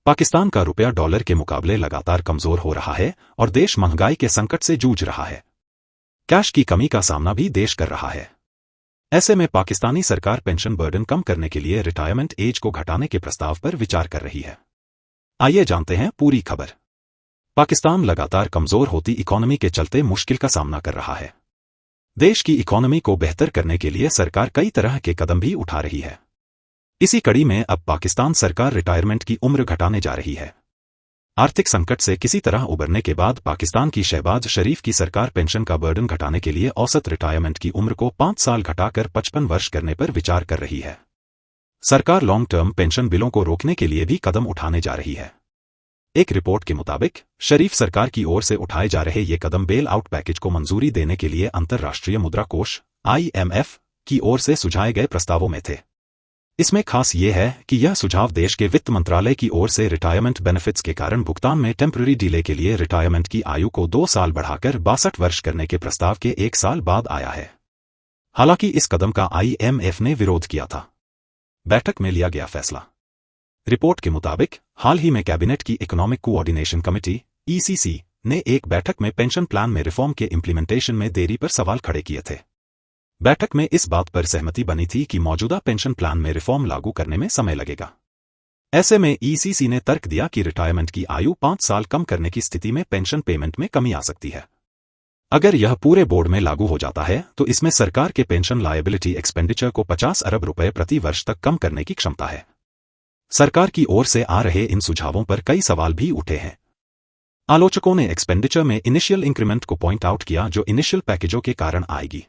पाकिस्तान का रुपया डॉलर के मुकाबले लगातार कमजोर हो रहा है और देश महंगाई के संकट से जूझ रहा है। कैश की कमी का सामना भी देश कर रहा है। ऐसे में पाकिस्तानी सरकार पेंशन बर्डन कम करने के लिए रिटायरमेंट एज को घटाने के प्रस्ताव पर विचार कर रही है। आइए जानते हैं पूरी खबर। पाकिस्तान लगातार कमजोर होती इकोनॉमी के चलते मुश्किल का सामना कर रहा है। देश की इकोनॉमी को बेहतर करने के लिए सरकार कई तरह के कदम भी उठा रही है। इसी कड़ी में अब पाकिस्तान सरकार रिटायरमेंट की उम्र घटाने जा रही है। आर्थिक संकट से किसी तरह उबरने के बाद पाकिस्तान की शहबाज शरीफ की सरकार पेंशन का बर्डन घटाने के लिए औसत रिटायरमेंट की उम्र को 5 साल घटाकर 55 वर्ष करने पर विचार कर रही है। सरकार लॉन्ग टर्म पेंशन बिलों को रोकने के लिए भी कदम उठाने जा रही है। एक रिपोर्ट के मुताबिक शरीफ सरकार की ओर से उठाए जा रहे ये कदम बेल आउट पैकेज को मंजूरी देने के लिए अंतर्राष्ट्रीय मुद्रा कोष (IMF) की ओर से सुझाए गए प्रस्तावों में थे। इसमें खास ये है कि यह सुझाव देश के वित्त मंत्रालय की ओर से रिटायरमेंट बेनिफिट्स के कारण भुगतान में टेम्पररी डिले के लिए रिटायरमेंट की आयु को 2 साल बढ़ाकर 62 वर्ष करने के प्रस्ताव के 1 साल बाद आया है। हालांकि इस कदम का IMF ने विरोध किया था। बैठक में लिया गया फैसला। रिपोर्ट के मुताबिक हाल ही में कैबिनेट की इकोनॉमिक कोऑर्डिनेशन कमेटी (ECC) ने एक बैठक में पेंशन प्लान में रिफॉर्म के इम्प्लीमेंटेशन में देरी पर सवाल खड़े किए थे। बैठक में इस बात पर सहमति बनी थी कि मौजूदा पेंशन प्लान में रिफॉर्म लागू करने में समय लगेगा। ऐसे में ECC ने तर्क दिया कि रिटायरमेंट की आयु 5 साल कम करने की स्थिति में पेंशन पेमेंट में कमी आ सकती है। अगर यह पूरे बोर्ड में लागू हो जाता है तो इसमें सरकार के पेंशन लायबिलिटी एक्सपेंडिचर को 50 अरब रुपए प्रति वर्ष तक कम करने की क्षमता है। सरकार की ओर से आ रहे इन सुझावों पर कई सवाल भी उठे हैं। आलोचकों ने एक्सपेंडिचर में इनिशियल इंक्रीमेंट को पॉइंट आउट किया जो इनिशियल पैकेजों के कारण आएगी।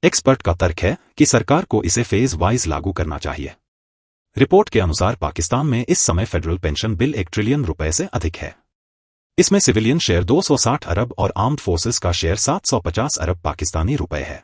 एक्सपर्ट का तर्क है कि सरकार को इसे फेज वाइज लागू करना चाहिए। रिपोर्ट के अनुसार पाकिस्तान में इस समय फेडरल पेंशन बिल 1 ट्रिलियन रुपए से अधिक है। इसमें सिविलियन शेयर 260 अरब और आर्म्ड फोर्सेस का शेयर 750 अरब पाकिस्तानी रुपए है।